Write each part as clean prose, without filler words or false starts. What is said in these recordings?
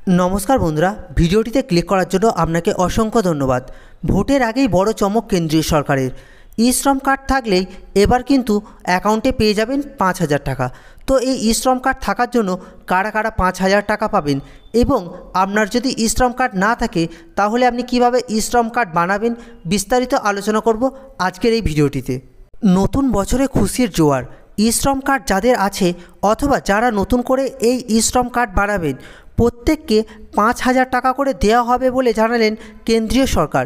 নমস্কার বন্ধুরা, ভিডিওটিতে ক্লিক করার জন্য আপনাকে অসংখ্য ধন্যবাদ। ভোটের আগেই বড় চমক কেন্দ্রীয় সরকারের। ই শ্রম কার্ড থাকলেই এবার কিন্তু অ্যাকাউন্টে পেয়ে যাবেন 5,000 টাকা। তো এই ই শ্রম কার্ড থাকার জন্য কারা কারা 5,000 টাকা পাবেন এবং আপনার যদি ই শ্রম কার্ড না থাকে তাহলে আপনি কিভাবে ই শ্রম কার্ড বানাবেন বিস্তারিত আলোচনা করব আজকের এই ভিডিওটিতে। নতুন বছরে খুশির জোয়ার। ই শ্রম কার্ড যাদের আছে অথবা যারা নতুন করে এই ই শ্রম কার্ড বানাবেন প্রত্যেককে 5,000 টাকা করে দেওয়া হবে বলে জানালেন কেন্দ্রীয় সরকার।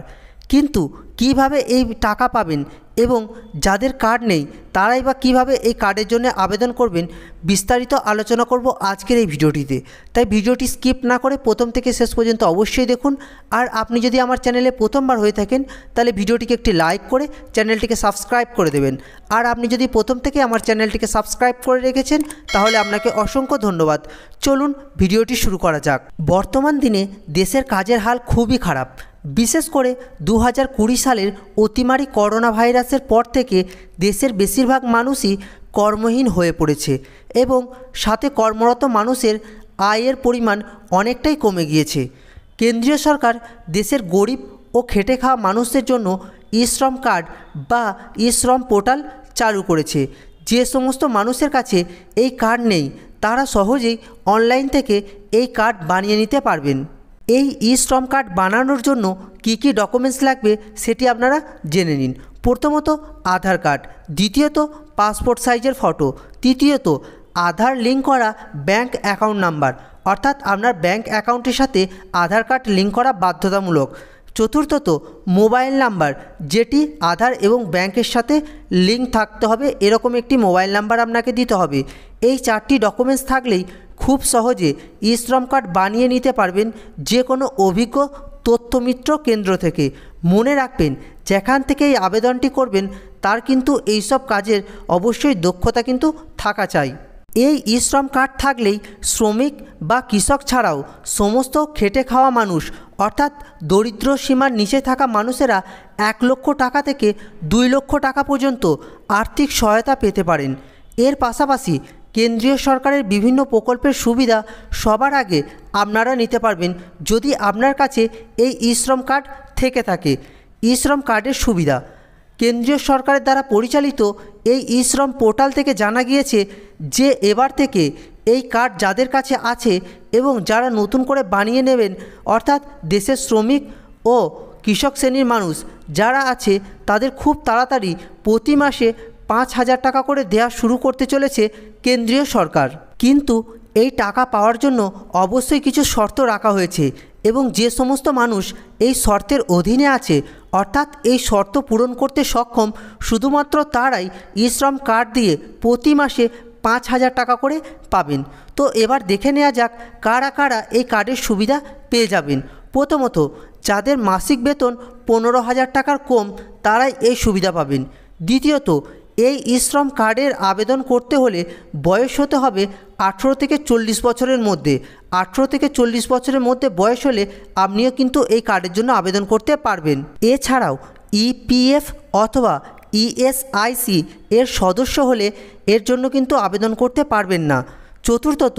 কিন্তু কিভাবে এই টাকা পাবেন এবং যাদের কার্ড নেই তারাই বা কীভাবে এই কার্ডের জন্য আবেদন করবেন বিস্তারিত আলোচনা করব আজকের এই ভিডিওটিতে। তাই ভিডিওটি স্কিপ না করে প্রথম থেকে শেষ পর্যন্ত অবশ্যই দেখুন। আর আপনি যদি আমার চ্যানেলে প্রথমবার হয়ে থাকেন তাহলে ভিডিওটিকে একটি লাইক করে চ্যানেলটিকে সাবস্ক্রাইব করে দেবেন। আর আপনি যদি প্রথম থেকে আমার চ্যানেলটিকে সাবস্ক্রাইব করে রেখেছেন তাহলে আপনাকে অসংখ্য ধন্যবাদ। চলুন ভিডিওটি শুরু করা যাক। বর্তমান দিনে দেশের কাজের হাল খুবই খারাপ। বিশেষ করে 2020 সালের অতিমারি করোনা ভাইরাসের পর থেকে দেশের বেশিরভাগ মানুষই কর্মহীন হয়ে পড়েছে এবং সাথে কর্মরত মানুষের আয়ের পরিমাণ অনেকটাই কমে গিয়েছে। কেন্দ্রীয় সরকার দেশের গরিব ও খেটে খাওয়া মানুষদের জন্য ই শ্রম কার্ড বা ই শ্রম পোর্টাল চালু করেছে। যে সমস্ত মানুষের কাছে এই কার্ড নেই তারা সহজেই অনলাইন থেকে এই কার্ড বানিয়ে নিতে পারবেন। এই ই শ্রম কার্ড বানানোর জন্য কি কি ডকুমেন্টস লাগবে সেটি আপনারা জেনে নিন। প্রথমত আধার কার্ড, দ্বিতীয়ত পাসপোর্ট সাইজের ফটো, তৃতীয়ত আধার লিঙ্ক করা ব্যাঙ্ক অ্যাকাউন্ট নাম্বার, অর্থাৎ আপনার ব্যাঙ্ক অ্যাকাউন্টের সাথে আধার কার্ড লিঙ্ক করা বাধ্যতামূলক, চতুর্থত মোবাইল নাম্বার যেটি আধার এবং ব্যাংকের সাথে লিঙ্ক থাকতে হবে, এরকম একটি মোবাইল নাম্বার আপনাকে দিতে হবে। এই 4টি ডকুমেন্টস থাকলেই খুব সহজে ই শ্রম কার্ড বানিয়ে নিতে পারবেন যে কোনো অভিজ্ঞ তথ্যমিত্র কেন্দ্র থেকে। মনে রাখবেন যেখান থেকে এই আবেদনটি করবেন তার কিন্তু এইসব কাজের অবশ্যই দক্ষতা কিন্তু থাকা চাই। এই ই শ্রম কার্ড থাকলেই শ্রমিক বা কৃষক ছাড়াও সমস্ত খেটে খাওয়া মানুষ অর্থাৎ দরিদ্র সীমার নিচে থাকা মানুষেরা 1 লক্ষ টাকা থেকে 2 লক্ষ টাকা পর্যন্ত আর্থিক সহায়তা পেতে পারেন। এর পাশাপাশি কেন্দ্রীয় সরকারের বিভিন্ন প্রকল্পের সুবিধা সবার আগে আপনারা নিতে পারবেন যদি আপনার কাছে এই ই শ্রম কার্ড থেকে থাকে। ই শ্রম কার্ডের সুবিধা। কেন্দ্রীয় সরকারের দ্বারা পরিচালিত এই ই শ্রম পোর্টাল থেকে জানা গিয়েছে যে এবার থেকে এই কার্ড যাদের কাছে আছে এবং যারা নতুন করে বানিয়ে নেবেন অর্থাৎ দেশের শ্রমিক ও কৃষক শ্রেণীর মানুষ যারা আছে তাদের খুব তাড়াতাড়ি প্রতি মাসে 5,000 টাকা করে দেওয়া শুরু করতে চলেছে কেন্দ্রীয় সরকার। কিন্তু এই টাকা পাওয়ার জন্য অবশ্যই কিছু শর্ত রাখা হয়েছে এবং যে সমস্ত মানুষ এই শর্তের অধীনে আছে অর্থাৎ এই শর্ত পূরণ করতে সক্ষম শুধুমাত্র তারাই ই শ্রম কার্ড দিয়ে প্রতি মাসে 5,000 টাকা করে পাবেন। তো এবার দেখে নেওয়া যাক কারা কারা এই কার্ডের সুবিধা পেয়ে যাবেন। প্রথমত যাদের মাসিক বেতন 15,000 টাকার কম তারাই এই সুবিধা পাবেন। দ্বিতীয়ত এই ই শ্রম কার্ডের আবেদন করতে হলে বয়স হতে হবে 18 থেকে 40 বছরের মধ্যে। 18 থেকে 40 বছরের মধ্যে বয়স হলে আপনিও কিন্তু এই কার্ডের জন্য আবেদন করতে পারবেন। এছাড়াও ইপিএফ অথবা ইএসআইসি এর সদস্য হলে এর জন্য কিন্তু আবেদন করতে পারবেন না। চতুর্থত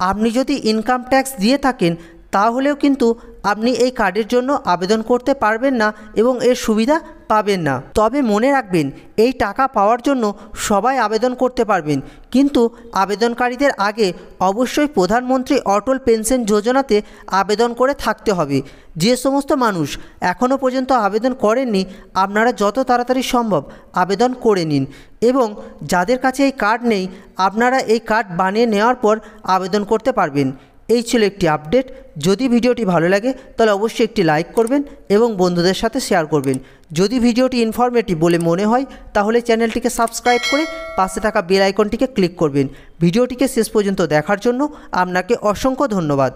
আপনি যদি ইনকাম ট্যাক্স দিয়ে থাকেন তাহলেও কিন্তু আপনি এই কার্ডের জন্য আবেদন করতে পারবেন না এবং এর সুবিধা পাবেন না। তবে মনে রাখবেন এই টাকা পাওয়ার জন্য সবাই আবেদন করতে পারবেন, কিন্তু আবেদনকারীদের আগে অবশ্যই প্রধানমন্ত্রী অটল পেনশন যোজনাতে আবেদন করে থাকতে হবে। যে সমস্ত মানুষ এখনও পর্যন্ত আবেদন করেননি আপনারা যত তাড়াতাড়ি সম্ভব আবেদন করে নিন এবং যাদের কাছে এই কার্ড নেই আপনারা এই কার্ড বানিয়ে নেওয়ার পর আবেদন করতে পারবেন। এই ছিল একটি আপডেট। যদি ভিডিওটি ভালো লাগে তাহলে অবশ্যই একটি লাইক করবেন এবং বন্ধুদের সাথে শেয়ার করবেন। যদি ভিডিওটি ইনফরমেটিভ বলে মনে হয় তাহলে চ্যানেলটিকে সাবস্ক্রাইব করে পাশে থাকা বেল আইকনটিকে ক্লিক করবেন। ভিডিওটিকে শেষ পর্যন্ত দেখার জন্য আপনাকে অসংখ্য ধন্যবাদ।